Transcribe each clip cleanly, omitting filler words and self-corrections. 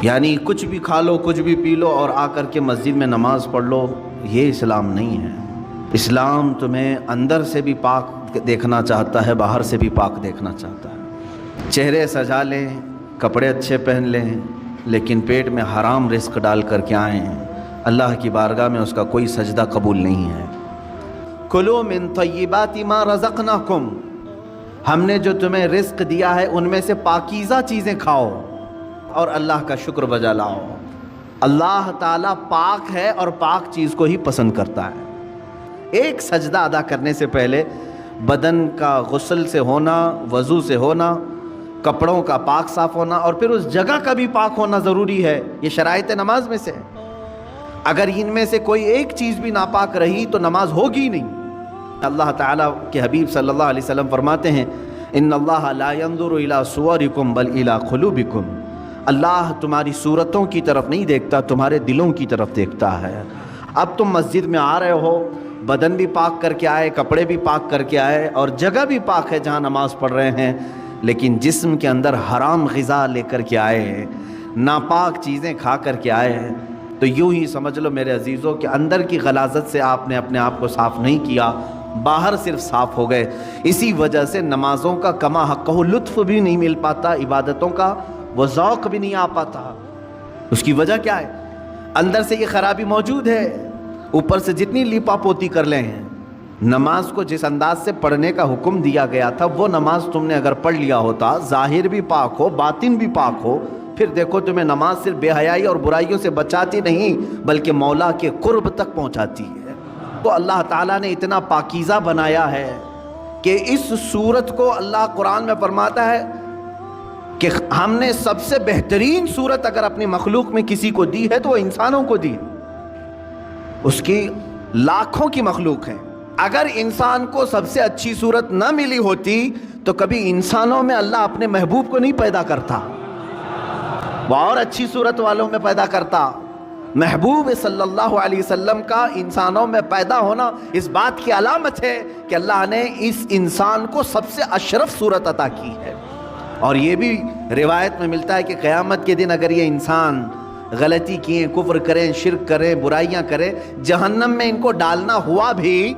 یعنی کچھ بھی کھا لو، کچھ بھی پی لو اور آ کر کے مسجد میں نماز پڑھ لو، یہ اسلام نہیں ہے۔ اسلام تمہیں اندر سے بھی پاک دیکھنا چاہتا ہے، باہر سے بھی پاک دیکھنا چاہتا ہے۔ چہرے سجا لیں، کپڑے اچھے پہن لیں، لیکن پیٹ میں حرام رزق ڈال کر کے آئیں، اللہ کی بارگاہ میں اس کا کوئی سجدہ قبول نہیں ہے۔ کلوا من طیبات ما رزقناکم، ہم نے جو تمہیں رزق دیا ہے ان میں سے پاکیزہ چیزیں کھاؤ اور اللہ کا شکر بجا لاؤ۔ اللہ تعالیٰ پاک ہے اور پاک چیز کو ہی پسند کرتا ہے۔ ایک سجدہ ادا کرنے سے پہلے بدن کا غسل سے ہونا، وضو سے ہونا، کپڑوں کا پاک صاف ہونا اور پھر اس جگہ کا بھی پاک ہونا ضروری ہے۔ یہ شرائط نماز میں سے ہے۔ اگر ان میں سے کوئی ایک چیز بھی ناپاک رہی تو نماز ہوگی نہیں۔ اللہ تعالیٰ کے حبیب صلی اللہ علیہ وسلم فرماتے ہیں ان اللہ لا ينظر الى صورکم بل الى قلوبکم، اللہ تمہاری صورتوں کی طرف نہیں دیکھتا، تمہارے دلوں کی طرف دیکھتا ہے۔ اب تم مسجد میں آ رہے ہو، بدن بھی پاک کر کے آئے، کپڑے بھی پاک کر کے آئے اور جگہ بھی پاک ہے جہاں نماز پڑھ رہے ہیں، لیکن جسم کے اندر حرام غذا لے کر کے آئے، ناپاک چیزیں کھا کر کے آئے ہیں، تو یوں ہی سمجھ لو میرے عزیزوں کہ اندر کی غلاظت سے آپ نے اپنے آپ کو صاف نہیں کیا، باہر صرف صاف ہو گئے۔ اسی وجہ سے نمازوں کا کما حقہ لطف بھی نہیں مل پاتا، عبادتوں کا وہ ذوق بھی نہیں آ پاتا۔ اس کی وجہ کیا ہے؟ اندر سے یہ خرابی موجود ہے، اوپر سے جتنی لیپا پوتی کر لیں ہیں۔ نماز کو جس انداز سے پڑھنے کا حکم دیا گیا تھا وہ نماز تم نے اگر پڑھ لیا ہوتا، ظاہر بھی پاک ہو، باطن بھی پاک ہو، پھر دیکھو تمہیں نماز صرف بے حیائی اور برائیوں سے بچاتی نہیں بلکہ مولا کے قرب تک پہنچاتی ہے۔ تو اللہ تعالیٰ نے اتنا پاکیزہ بنایا ہے کہ اس صورت کو اللہ قرآن میں فرماتا ہے کہ ہم نے سب سے بہترین صورت اگر اپنی مخلوق میں کسی کو دی ہے تو وہ انسانوں کو دی۔ اس کی لاکھوں کی مخلوق ہیں، اگر انسان کو سب سے اچھی صورت نہ ملی ہوتی تو کبھی انسانوں میں اللہ اپنے محبوب کو نہیں پیدا کرتا، وہ اور اچھی صورت والوں میں پیدا کرتا۔ محبوب صلی اللہ علیہ وسلم کا انسانوں میں پیدا ہونا اس بات کی علامت ہے کہ اللہ نے اس انسان کو سب سے اشرف صورت عطا کی ہے۔ اور یہ بھی روایت میں ملتا ہے کہ قیامت کے دن اگر یہ انسان غلطی کیے، کفر کریں، شرک کریں، برائیاں کریں، جہنم میں ان کو ڈالنا ہوا بھی،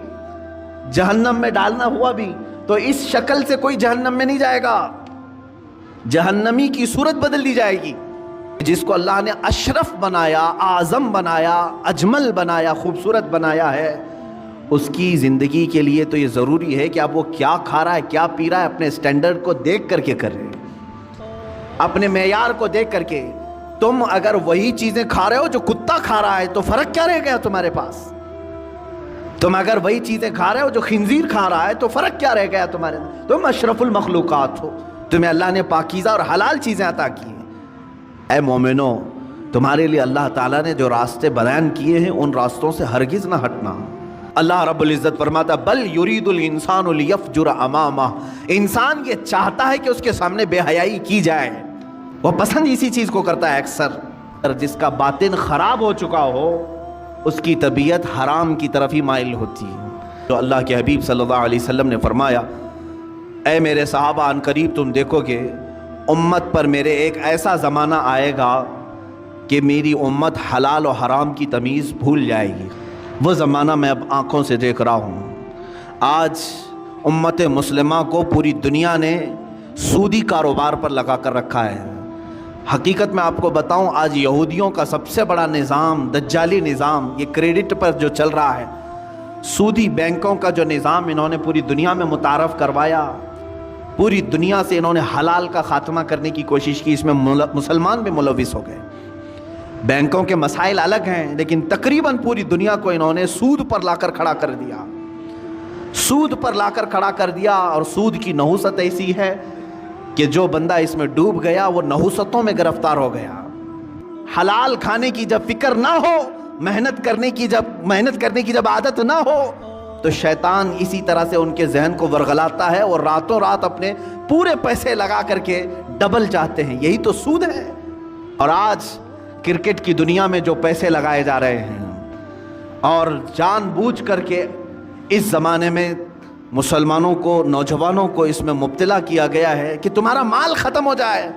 جہنم میں ڈالنا ہوا بھی تو اس شکل سے کوئی جہنم میں نہیں جائے گا، جہنمی کی صورت بدل دی جائے گی۔ جس کو اللہ نے اشرف بنایا، اعظم بنایا، اجمل بنایا، خوبصورت بنایا ہے، اس کی زندگی کے لیے تو یہ ضروری ہے کہ اب وہ کیا کھا رہا ہے، کیا پی رہا ہے، اپنے سٹینڈرڈ کو دیکھ کر کے کرے، اپنے معیار کو دیکھ کر کے۔ تم اگر وہی چیزیں کھا رہے ہو جو کتا کھا رہا ہے تو فرق کیا رہ گیا تمہارے پاس؟ تم اگر وہی چیزیں کھا رہے ہو جو خنزیر کھا رہا ہے تو فرق کیا رہ گیا تمہارے؟ تم اشرف المخلوقات ہو، تمہیں اللہ نے پاکیزہ اور حلال چیزیں عطا کی ہیں۔ اے مومنو، تمہارے لیے اللہ تعالیٰ نے جو راستے بیان کیے ہیں ان راستوں سے ہرگز نہ ہٹنا۔ اللہ رب العزت فرماتا بل یرید الانسان لیفجر امامہ، انسان یہ چاہتا ہے کہ اس کے سامنے بے حیائی کی جائے، وہ پسند اسی چیز کو کرتا ہے اکثر۔ جس کا باطن خراب ہو چکا ہو اس کی طبیعت حرام کی طرف ہی مائل ہوتی ہے۔ تو اللہ کے حبیب صلی اللہ علیہ وسلم نے فرمایا اے میرے صحابہ، ان قریب تم دیکھو گے امت پر میرے ایک ایسا زمانہ آئے گا کہ میری امت حلال و حرام کی تمیز بھول جائے گی۔ وہ زمانہ میں اب آنکھوں سے دیکھ رہا ہوں۔ آج امت مسلمہ کو پوری دنیا نے سودی کاروبار پر لگا کر رکھا ہے۔ حقیقت میں آپ کو بتاؤں، آج یہودیوں کا سب سے بڑا نظام، دجالی نظام، یہ کریڈٹ پر جو چل رہا ہے، سودی بینکوں کا جو نظام انہوں نے پوری دنیا میں متعارف کروایا، پوری دنیا سے انہوں نے حلال کا خاتمہ کرنے کی کوشش کی، اس میں مسلمان بھی ملوث ہو گئے۔ بینکوں کے مسائل الگ ہیں لیکن تقریباً پوری دنیا کو انہوں نے سود پر لا کر کھڑا کر دیا، سود پر لا کر کھڑا کر دیا۔ اور سود کی نحوست ایسی ہے کہ جو بندہ اس میں ڈوب گیا وہ نحوستوں میں گرفتار ہو گیا۔ حلال کھانے کی جب فکر نہ ہو، محنت کرنے کی جب عادت نہ ہو تو شیطان اسی طرح سے ان کے ذہن کو ورغلاتا ہے اور راتوں رات اپنے پورے پیسے لگا کر کے ڈبل چاہتے ہیں۔ یہی تو سود ہے۔ اور آج کرکٹ کی دنیا میں جو پیسے لگائے جا رہے ہیں اور جان بوجھ کر کے اس زمانے میں مسلمانوں کو، نوجوانوں کو اس میں مبتلا کیا گیا ہے کہ تمہارا مال ختم ہو جائے،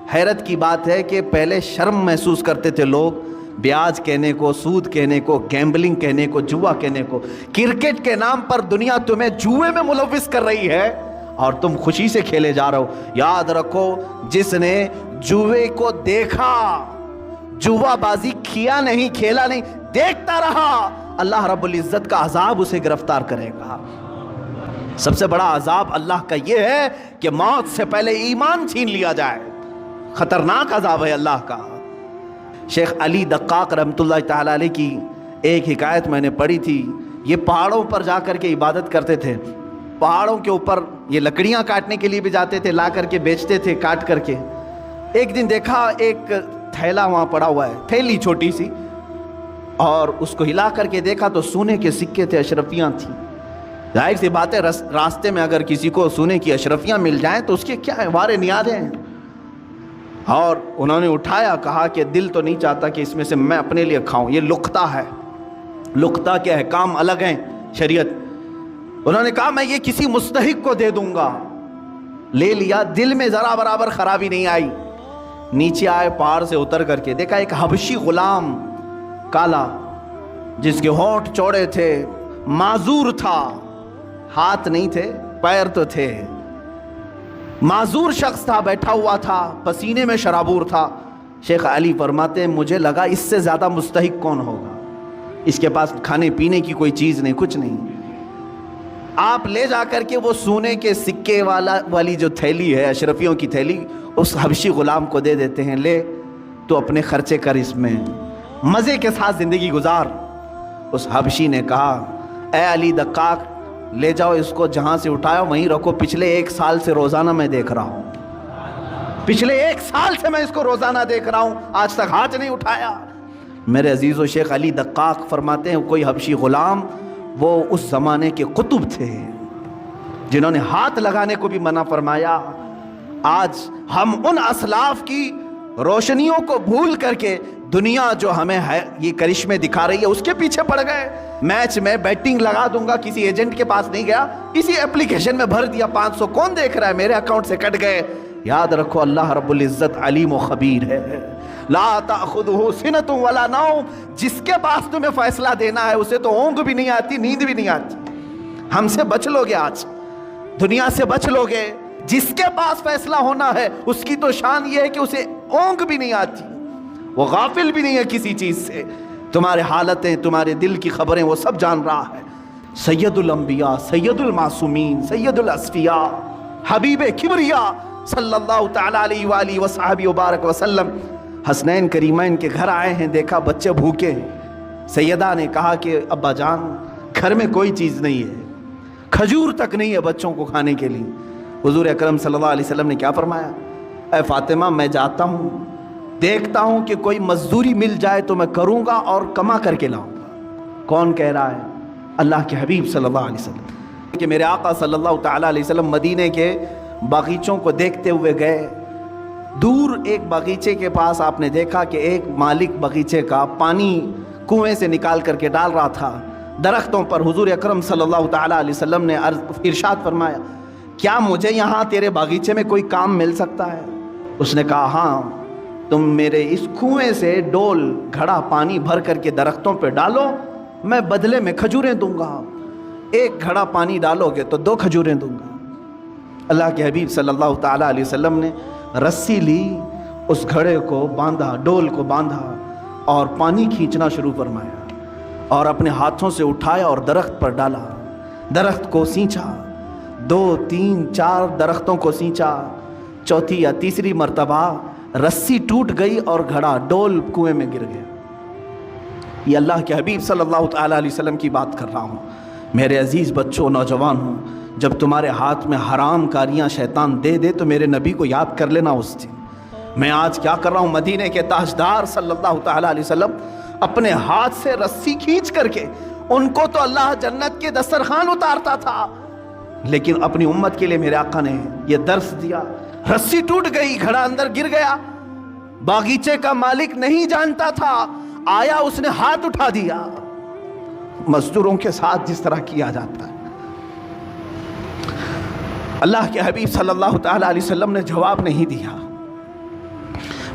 حیرت کی بات ہے کہ پہلے شرم محسوس کرتے تھے لوگ بیاج کہنے کو، سود کہنے کو، گیمبلنگ کہنے کو، جوا کہنے کو. کرکٹ کے نام پر دنیا تمہیں جوئے میں ملوث کر رہی ہے اور تم خوشی سے کھیلے جا رہے ہو. یاد رکھو، جس نے جوئے کو دیکھا، جوا بازی کیا نہیں، کھیلا نہیں، دیکھتا رہا، اللہ رب العزت کا عذاب اسے گرفتار کرے گا. سب سے بڑا عذاب اللہ کا یہ ہے کہ موت سے پہلے ایمان چھین لیا جائے. خطرناک عذاب ہے اللہ کا. شیخ علی دقاق رحمۃ اللہ تعالی علیہ کی ایک حکایت میں نے پڑھی تھی. یہ پہاڑوں پر جا کر کے عبادت کرتے تھے. پہاڑوں کے اوپر یہ لکڑیاں کاٹنے کے لیے بھی جاتے تھے، لا کر کے بیچتے تھے کاٹ کر کے. ایک دن دیکھا ایک تھیلا وہاں پڑا ہوا ہے، تھیلی چھوٹی سی، اور اس کو ہلا کر کے دیکھا تو سونے کے سکے تھے، اشرفیاں تھیں. ظاہر سی بات ہے راستے میں اگر کسی کو سونے کی اشرفیاں مل جائیں تو اس کے کیا ہے، وارے نیازیں ہیں. اور انہوں نے اٹھایا، کہا کہ دل تو نہیں چاہتا کہ اس میں سے میں اپنے لیے کھاؤں، یہ لقطہ ہے، لقطہ کے احکام الگ ہیں شریعت. انہوں نے کہا میں یہ کسی مستحق کو دے دوں گا. لے لیا، دل میں ذرا برابر خرابی نہیں آئی. نیچے آئے، پہاڑ سے اتر کر کے دیکھا ایک حبشی غلام کالا، جس کے ہونٹ چوڑے تھے، معذور تھا، ہاتھ نہیں تھے، پیر تو تھے، معذور شخص تھا، بیٹھا ہوا تھا، پسینے میں شرابور تھا. شیخ علی فرماتے ہیں مجھے لگا اس سے زیادہ مستحق کون ہوگا، اس کے پاس کھانے پینے کی کوئی چیز نہیں، کچھ نہیں. آپ لے جا کر کے وہ سونے کے سکے والی جو تھیلی ہے، اشرفیوں کی تھیلی، اس حبشی غلام کو دے دیتے ہیں، لے تو اپنے خرچے کر، اس میں مزے کے ساتھ زندگی گزار. اس حبشی نے کہا اے علی دقاق، لے جاؤ اس کو، جہاں سے اٹھایا وہیں رکھو، پچھلے 1 سال سے روزانہ میں دیکھ رہا ہوں، پچھلے 1 سال سے میں اس کو روزانہ دیکھ رہا ہوں، آج تک ہاتھ نہیں اٹھایا. میرے عزیز و شیخ علی دقاق فرماتے ہیں کوئی حبشی غلام، وہ اس زمانے کے قطب تھے جنہوں نے ہاتھ لگانے کو بھی منع فرمایا. آج ہم ان اسلاف کی روشنیوں کو بھول کر کے دنیا جو ہمیں ہے یہ کرشمے دکھا رہی ہے اس کے پیچھے پڑ گئے. میچ میں بیٹنگ لگا دوں گا، کسی ایجنٹ کے پاس نہیں گیا، اسی اپلیکیشن میں بھر دیا، 500 کون دیکھ رہا ہے، میرے اکاؤنٹ سے کٹ گئے. یاد رکھو اللہ رب العزت علیم و خبیر ہے. لا تأخذہ سنۃ ولا نوم، جس کے پاس تمہیں فیصلہ دینا ہے اسے تو اونگ بھی نہیں آتی، نیند بھی نہیں آتی. ہم سے بچ لو گے، آج دنیا سے بچ لو گے. جس کے پاس فیصلہ ہونا ہے اس کی تو شان یہ ہے کہ اسے اونگ بھی نہیں آتی، وہ غافل بھی نہیں ہے کسی چیز سے. تمہارے حالتیں، تمہارے دل کی خبریں وہ سب جان رہا ہے. سید الانبیاء، سید المعصومین، سید الاسفیاء، حبیب کبریا صلی اللہ تعالی علیہ وآلہ وصحبہ وبارک وسلم حسنین کریمین کے گھر آئے ہیں، دیکھا بچے بھوکے ہیں. سیدہ نے کہا کہ ابا جان گھر میں کوئی چیز نہیں ہے، کھجور تک نہیں ہے بچوں کو کھانے کے لیے. حضور اکرم صلی اللہ علیہ وسلم نے کیا فرمایا؟ اے فاطمہ میں جاتا ہوں، دیکھتا ہوں کہ کوئی مزدوری مل جائے تو میں کروں گا اور کما کر کے لاؤں گا. کون کہہ رہا ہے؟ اللہ کے حبیب صلی اللہ علیہ وسلم. کہ میرے آقا صلی اللہ تعالی علیہ وسلم مدینے کے باغیچوں کو دیکھتے ہوئے گئے. دور ایک باغیچے کے پاس آپ نے دیکھا کہ ایک مالک باغیچے کا پانی کنویں سے نکال کر کے ڈال رہا تھا درختوں پر. حضور اکرم صلی اللہ تعالی علیہ وسلم نے ارشاد فرمایا کیا مجھے یہاں تیرے باغیچے میں کوئی کام مل سکتا ہے؟ اس نے کہا ہاں، تم میرے اس کنویں سے ڈول گھڑا پانی بھر کر کے درختوں پہ ڈالو، میں بدلے میں کھجوریں دوں گا. 1 گھڑا پانی ڈالو گے تو 2 کھجوریں دوں گا. اللہ کے حبیب صلی اللہ تعالی علیہ وسلم نے رسی لی، اس گھڑے کو باندھا، ڈول کو باندھا اور پانی کھینچنا شروع فرمایا اور اپنے ہاتھوں سے اٹھایا اور درخت پر ڈالا. درخت کو سینچا، 2 3 4 درختوں کو سینچا. چوتھی یا تیسری مرتبہ رسی ٹوٹ گئی اور گھڑا ڈول کنویں میں گر گیا. یہ اللہ کے حبیب صلی اللہ تعالی علیہ وسلم کی بات کر رہا ہوں. میرے عزیز بچوں، نوجوان ہوں، جب تمہارے ہاتھ میں حرام کاریاں شیطان دے دے تو میرے نبی کو یاد کر لینا اس دن. میں آج کیا کر رہا ہوں؟ مدینے کے تاجدار صلی اللہ تعالی علیہ وسلم اپنے ہاتھ سے رسی کھینچ کر کے، ان کو تو اللہ جنت کے دسترخوان اتارتا تھا، لیکن اپنی امت کے لیے میرے آقا نے یہ درس دیا. رسی ٹوٹ گئی، گھڑا اندر گر گیا، باغیچے کا مالک نہیں جانتا تھا، آیا اس نے ہاتھ اٹھا دیا. مزدوروں کے ساتھ جس طرح کیا جاتا ہے. اللہ کے حبیب صلی اللہ تعالی علیہ وسلم نے جواب نہیں دیا.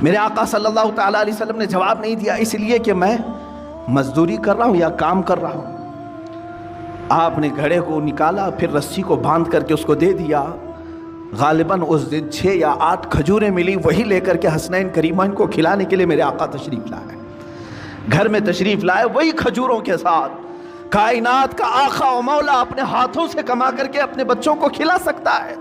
میرے آقا صلی اللہ تعالیٰ علیہ وسلم نے جواب نہیں دیا، اس لیے کہ میں مزدوری کر رہا ہوں یا کام کر رہا ہوں۔ آپ نے گھڑے کو نکالا، پھر رسی کو باندھ کر کے اس کو دے دیا۔ غالباً اس دن 6 یا 8 کھجوریں ملی، وہی لے کر کے حسنین کریمین کو کھلانے کے لیے میرے آقا تشریف لائے، گھر میں تشریف لائے وہی کھجوروں کے ساتھ۔ کائنات کا آقا و مولا اپنے ہاتھوں سے کما کر کے اپنے بچوں کو کھلا سکتا ہے،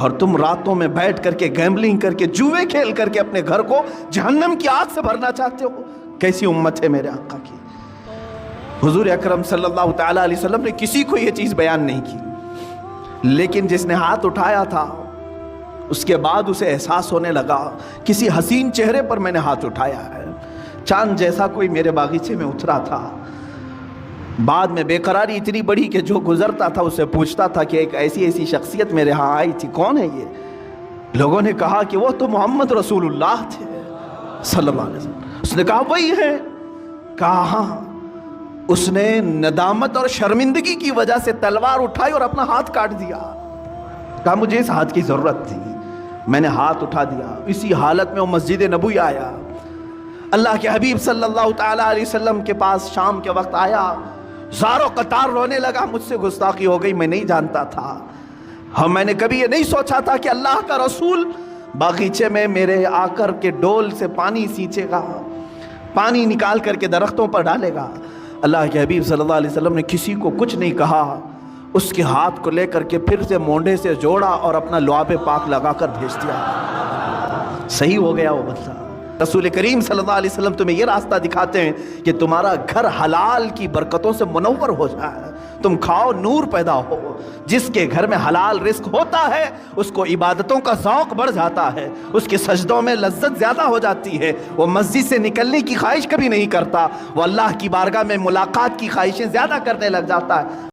اور تم راتوں میں بیٹھ کر کے گیمبلنگ کر کے جوئے کھیل کر کے اپنے گھر کو جہنم کی آگ سے بھرنا چاہتے ہو؟ کیسی امت ہے میرے آقا کی۔ حضور اکرم صلی اللہ تعالیٰ علیہ وسلم نے کسی کو یہ چیز بیان نہیں کی، لیکن جس نے ہاتھ اٹھایا تھا اس کے بعد اسے احساس ہونے لگا کسی حسین چہرے پر میں نے ہاتھ اٹھایا ہے۔ چاند جیسا کوئی میرے باغیچے میں اترا تھا۔ بعد میں بے قراری اتنی بڑی کہ جو گزرتا تھا اسے پوچھتا تھا کہ ایک ایسی شخصیت میرے ہاں آئی تھی، کون ہے یہ؟ لوگوں نے کہا کہ وہ تو محمد رسول اللہ تھے صلی اللہ علیہ وسلم۔ اس نے کہا وہی ہے؟ کہا ہاں۔ اس نے ندامت اور شرمندگی کی وجہ سے تلوار اٹھائی اور اپنا ہاتھ کاٹ دیا۔ کہا مجھے اس ہاتھ کی ضرورت تھی، میں نے ہاتھ اٹھا دیا۔ اسی حالت میں وہ مسجد نبوی آیا، اللہ کے حبیب صلی اللہ تعالیٰ علیہ وسلم کے پاس شام کے وقت آیا، زار و قطار رونے لگا، مجھ سے گستاخی ہو گئی، میں نہیں جانتا تھا، اور میں نے کبھی یہ نہیں سوچا تھا کہ اللہ کا رسول باغیچے میں میرے آ کر کے ڈول سے پانی سینچے گا، پانی نکال کر کے درختوں پر ڈالے گا۔ اللہ کے حبیب صلی اللہ علیہ وسلم نے کسی کو کچھ نہیں کہا، اس کے ہاتھ کو لے کر کے پھر سے مونڈے سے جوڑا اور اپنا لعاب پاک لگا کر بھیج دیا۔ صحیح ہو گیا وہ بندہ۔ رسول کریم صلی اللہ علیہ وسلم تمہیں یہ راستہ دکھاتے ہیں کہ تمہارا گھر حلال کی برکتوں سے منور ہو جائے، تم کھاؤ نور پیدا ہو۔ جس کے گھر میں حلال رزق ہوتا ہے اس کو عبادتوں کا ذوق بڑھ جاتا ہے، اس کے سجدوں میں لذت زیادہ ہو جاتی ہے، وہ مسجد سے نکلنے کی خواہش کبھی نہیں کرتا، وہ اللہ کی بارگاہ میں ملاقات کی خواہشیں زیادہ کرنے لگ جاتا ہے۔